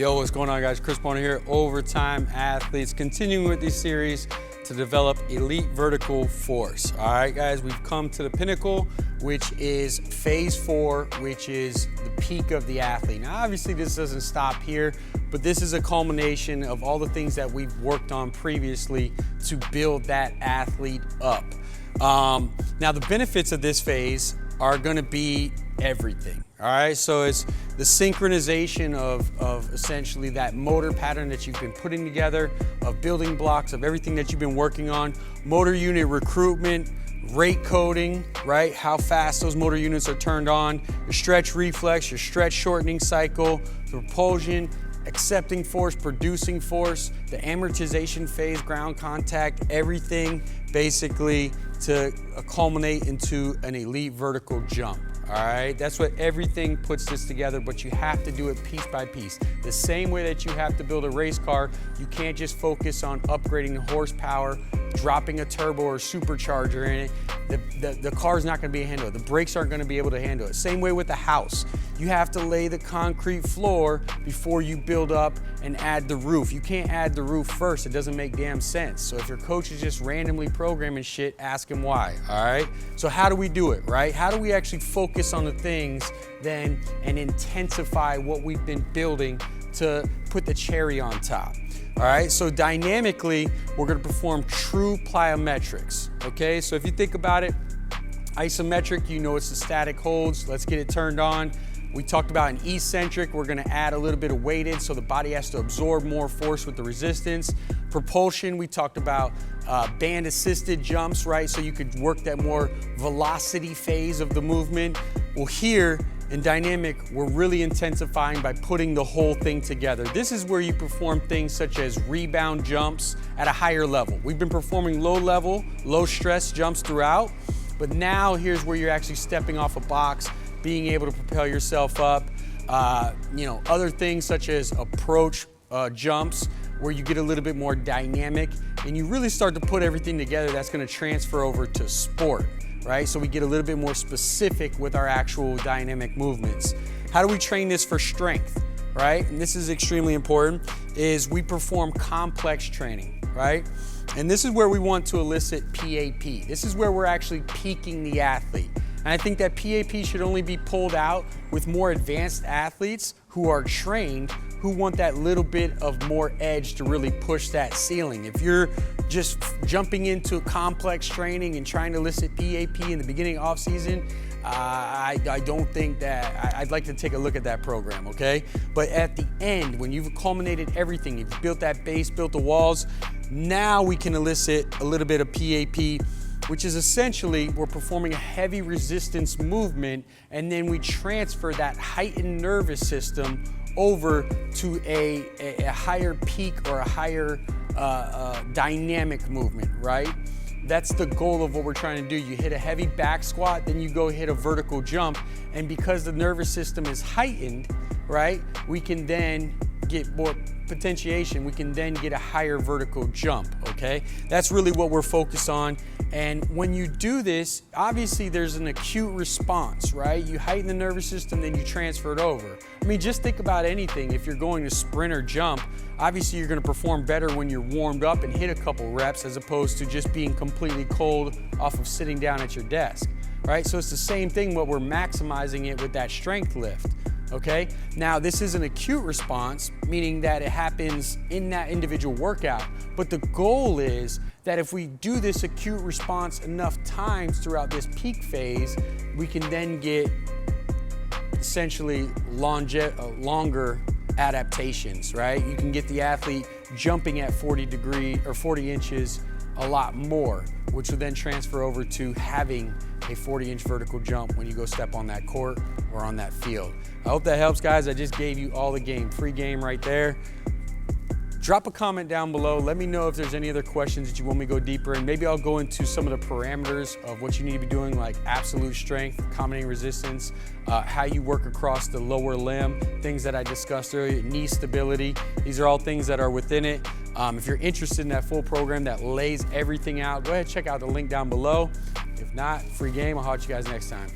Yo, what's going on, guys? Chris Boner here, Overtime Athletes, continuing with this series to develop elite vertical force. All right, guys, we've come to the pinnacle, which is phase 4, which is the peak of the athlete. Now, obviously, this doesn't stop here, but this is a culmination of all the things that we've worked on previously to build that athlete up. Now, the benefits of this phase are going to be everything. All right, so it's the synchronization of essentially that motor pattern that you've been putting together, of building blocks, of everything that you've been working on, motor unit recruitment, rate coding, right? How fast those motor units are turned on, your stretch reflex, your stretch shortening cycle, the propulsion, accepting force, producing force, the amortization phase, ground contact, everything basically to culminate into an elite vertical jump. All right, that's what everything puts this together, but you have to do it piece by piece. The same way that you have to build a race car, you can't just focus on upgrading the horsepower, dropping a turbo or supercharger in it. The car's not gonna be able to handle it. The brakes aren't gonna be able to handle it. Same way with the house. You have to lay the concrete floor before you build up and add the roof. You can't add the roof first. It doesn't make damn sense. So if your coach is just randomly programming shit, ask him why, all right? So how do we do it, right? How do we actually focus on the things then and intensify what we've been building to put the cherry on top? All right, so dynamically, we're gonna perform true plyometrics, okay? So if you think about it, isometric, you know it's the static holds. Let's get it turned on. We talked about an eccentric. We're gonna add a little bit of weighted so the body has to absorb more force with the resistance. Propulsion, we talked about band assisted jumps, right? So you could work that more velocity phase of the movement. Well, here in dynamic, we're really intensifying by putting the whole thing together. This is where you perform things such as rebound jumps at a higher level. We've been performing low level, low stress jumps throughout, but now here's where you're actually stepping off a box, being able to propel yourself up. Other things such as approach jumps, where you get a little bit more dynamic and you really start to put everything together that's gonna transfer over to sport, right? So we get a little bit more specific with our actual dynamic movements. How do we train this for strength, right? And this is extremely important, is we perform complex training, right? And this is where we want to elicit PAP. This is where we're actually peaking the athlete. And I think that PAP should only be pulled out with more advanced athletes who are trained, who want that little bit of more edge to really push that ceiling. If you're just jumping into complex training and trying to elicit PAP in the beginning of off season, I don't think that, I'd like to take a look at that program, okay? But at the end, when you've culminated everything, you've built that base, built the walls, now we can elicit a little bit of PAP, which is essentially we're performing a heavy resistance movement, and then we transfer that heightened nervous system over to a higher peak or a higher dynamic movement, right? That's the goal of what we're trying to do. You hit a heavy back squat, then you go hit a vertical jump, and because the nervous system is heightened, right, we can then get more potentiation, we can then get a higher vertical jump, okay? That's really what we're focused on. And when you do this, obviously there's an acute response, right? You heighten the nervous system, then you transfer it over. I mean, just think about anything. If you're going to sprint or jump, obviously you're gonna perform better when you're warmed up and hit a couple reps as opposed to just being completely cold off of sitting down at your desk, right? So it's the same thing, but we're maximizing it with that strength lift. Okay, now this is an acute response, meaning that it happens in that individual workout, but the goal is that if we do this acute response enough times throughout this peak phase, we can then get essentially longer adaptations, right? You can get the athlete jumping at 40 inches a lot more, which will then transfer over to having a 40-inch vertical jump when you go step on that court or on that field. I hope that helps, guys. I just gave you all the game, free game right there. Drop a comment down below. Let me know if there's any other questions that you want me to go deeper in. Maybe I'll go into some of the parameters of what you need to be doing, like absolute strength, accommodating resistance, how you work across the lower limb, things that I discussed earlier, knee stability. These are all things that are within it. If you're interested in that full program that lays everything out, go ahead and check out the link down below. If not, free game. I'll holler at you guys next time.